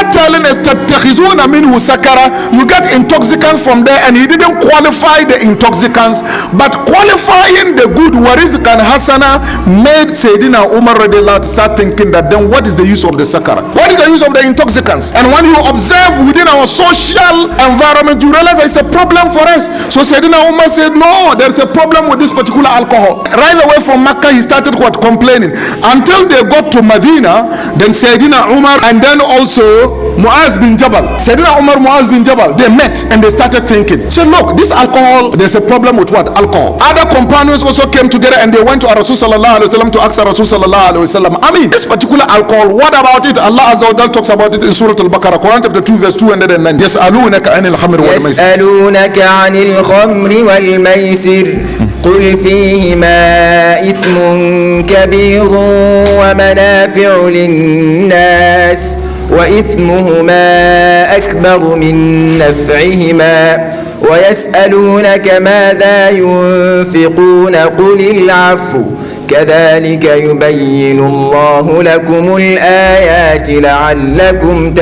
Allah telling us تَتَّخِذُونَ مِنْهُ سَكَرًا, you get intoxicants from there, and he didn't qualify the intoxicants, but qualifying the good warizqan hasana made Sayyidina Umar radiallahu anhu start thinking that then what is the use of the sakara? What is the use of the intoxicants? And when you observe within our social environment, you realize it's a problem for us. So Sayyidina Umar said, no, there's a problem with this particular alcohol. Right away from Makkah, he started complaining until they got to Medina. Then Sayyidina Umar and then also Muaz bin Jabal, Sayyidina Umar, Muaz bin Jabal, they met and they started thinking. So look, this alcohol, there's a problem with what? Alcohol. Other companions also came together and they went to Rasul sallallahu alaihi wasallam to ask Rasul sallallahu alaihi wasallam, I mean, this particular alcohol, what about it? Allah Azza wa Jalla talks about it in Surah Al-Baqarah, Quran chapter 2 verse 209. يسألونك عن الخمر والميسر. يسألونك عن الخمر والميسر قل فيهما إثم كبير ومنافع للناس وإثمهما أكبر من نفعهما ويسألونك ماذا ينفقون قل العفو كذلك يبين الله لكم الآيات لعلكم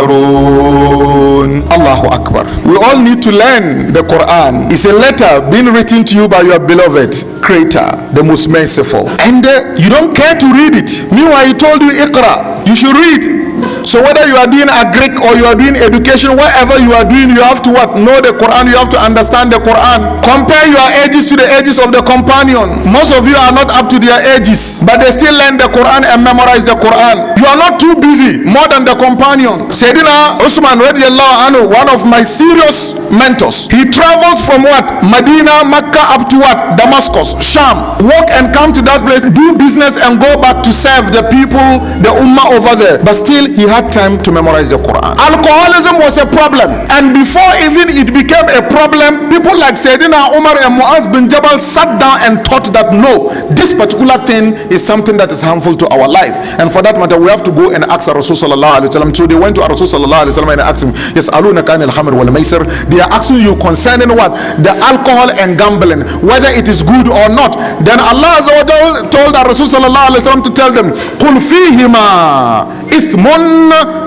تتفكرون. Allahu Akbar. We all need to learn the Quran. It's a letter being written to you by your beloved Creator, the most merciful. And you don't care to read it. Meanwhile, he told you, Iqra, you should read. So whether you are doing agric or you are doing education, whatever you are doing, you have to what? Know the Quran, you have to understand the Quran. Compare your ages to the ages of the companion. Most of you are not up to their ages, but they still learn the Quran and memorize the Quran. You are not too busy, more than the companion. Sayyidina Usman radiallahu anhu, one of my serious mentors, he travels from what? Medina, Mecca up to what? Damascus, Sham. Walk and come to that place, do business and go back to serve the people, the ummah over there. But still, he had time to memorize the Quran. Alcoholism was a problem, and before even it became a problem, people like Sayyidina Umar and Muaz bin Jabal sat down and thought that no, this particular thing is something that is harmful to our life, and for that matter we have to go and ask Rasul sallallahu alaihi wasallam. So they went to Rasul sallallahu alaihi wasallam and asked him, يسألونك عن الخمر والميسر, they are asking you concerning what? The alcohol and gambling, whether it is good or not. Then Allah Azza wa Jalla told Rasul sallallahu alaihi wasallam to tell them, قل فيهما إثم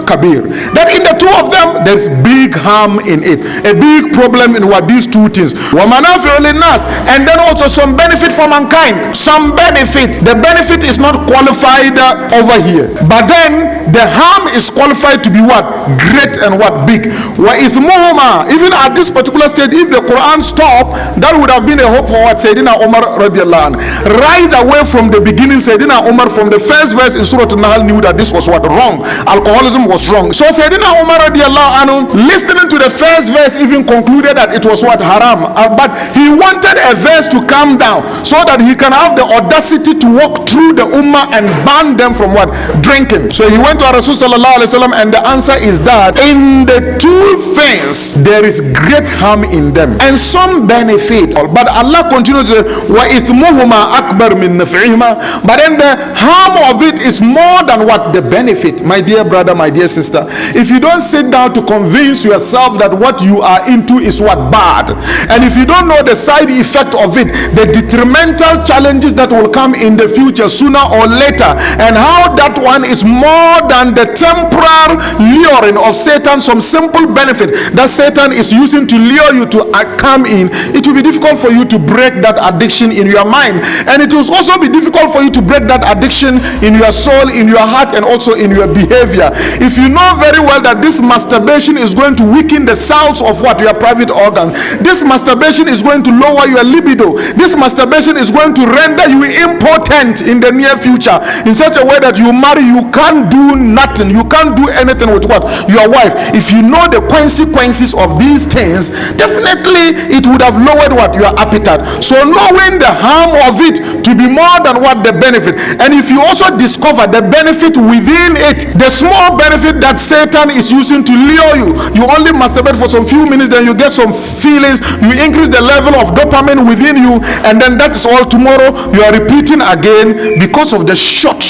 kabir, that in the two of them there's big harm in it, a big problem in what? These two things. Wa manafi'u linnas, and then also some benefit for mankind. Some benefit, the benefit is not qualified over here, but then the harm is qualified to be what? Great and what? Big. Wa ithmuhuma, even at this particular stage, if the Quran stopped, that would have been a hope for what? Sayyidina Umar radiallahu anhu. Right away from the beginning, Sayyidina Umar from the first verse in Surah An-Nahl knew that this was what? Wrong. Alcoholism was wrong. So Sayyidina Umar radiallahu anhu, listening to the first verse, even concluded that it was what? Haram. But he wanted a verse to come down so that he can have the audacity to walk through the ummah and ban them from what? Drinking. So he went to Rasul sallallahu alaihi wasallam, and the answer is that in the two things there is great harm in them and some benefit. But Allah continues to say, wa ithmuhuma akbar min naf'ihima, but then the harm of it is more than what? The benefit. My dear brother, my dear sister, if you don't sit down to convince yourself that what you are into is what? Bad, and if you don't know the side effect of it, the detrimental challenges that will come in the future sooner or later, and how that one is more than the temporal luring of Satan, some simple benefit that Satan is using to lure you to come in, it will be difficult for you to break that addiction in your mind, and it will also be difficult for you to break that addiction in your soul, in your heart, and also in your behavior. If you know very well that this masturbation is going to weaken the cells of what? Your private organs. This masturbation is going to lower your libido. This masturbation is going to render you impotent in the near future in such a way that you marry, you can't do nothing, you can't do anything with what? Your wife. If you know the consequences of these things, definitely it would have lowered what? Your appetite. So knowing the harm of it to be more than what? The benefit. And if you also discover the benefit within it, the small benefit that Satan is using to lure you, you only masturbate for some few minutes, then you get some feelings, you increase the level of dopamine within you, and then that is all. Tomorrow you are repeating again because of the short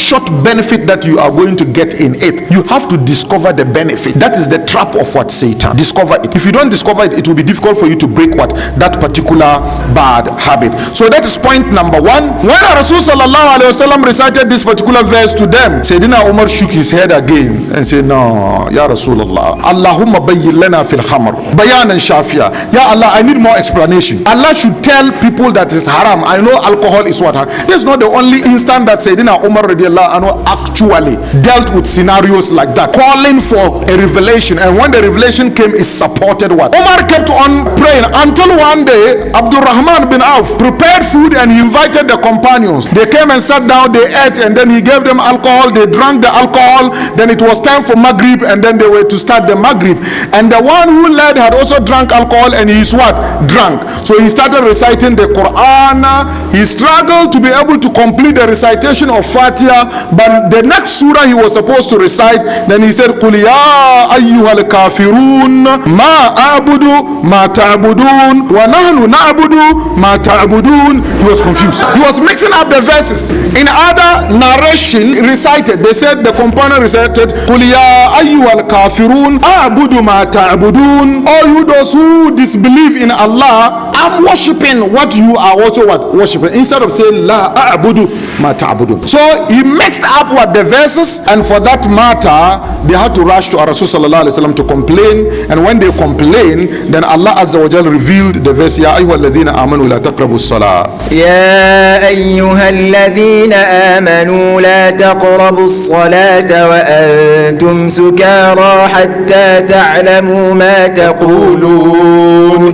benefit that you are going to get in it. make, you have to discover the benefit. That is the trap of what? Satan. Discover it. If you don't discover it, it will be difficult for you to break what? That particular bad habit. So that is point number one. When Rasul sallallahu alaihi wasallam recited this particular verse to them, Sayyidina Umar shook his head again and said, no, Ya Rasulullah, Allahumma bayyin lana fil khamr bayanan shafiya. Ya Allah, I need more explanation. Allah should tell people that it's haram. I know alcohol is what? This is not the only instant that Sayyidina Umar radiallahu anhu actually dealt with scenarios like that, calling for a revelation, and when the revelation came, it supported what? Umar kept on praying until one day Abdurrahman bin Auf prepared food and he invited the companions. They came and sat down, they ate, and then he gave them alcohol. They drank the alcohol. Then it was time for Maghrib, and then they were to start the Maghrib, and the one who led had also drank alcohol, and he is what? Drunk. So he started reciting the Quran. He struggled to be able to complete the recitation of Fatiha, but the next surah he was supposed to recite, then he said, Qul ya ayyuhal kafirun ma a'budu ma ta'budun wa nahnu na'budu ma ta'budun. He was confused. He was mixing up the verses. In other narration recited, they said, the companion recited, Qul ya ayyuhal kafirun a'budu ma ta'budun. All you those who disbelieve in Allah, I'm worshiping what you are also what? Worshiping. Instead of saying la a'budu ma ta'budun. So he mixed up what the verses, and for that matter they had to rush to Rasul sallallahu alaihi wasallam to complain, and when they complained, then Allah azza wa jalla revealed the verse, ya ayyuhalladhina amanu la taqrabu as-salah, يا أيها الذين آمنوا لا تقربوا الصلاة وأنتم سكارى حتى تعلموا ما تقولون.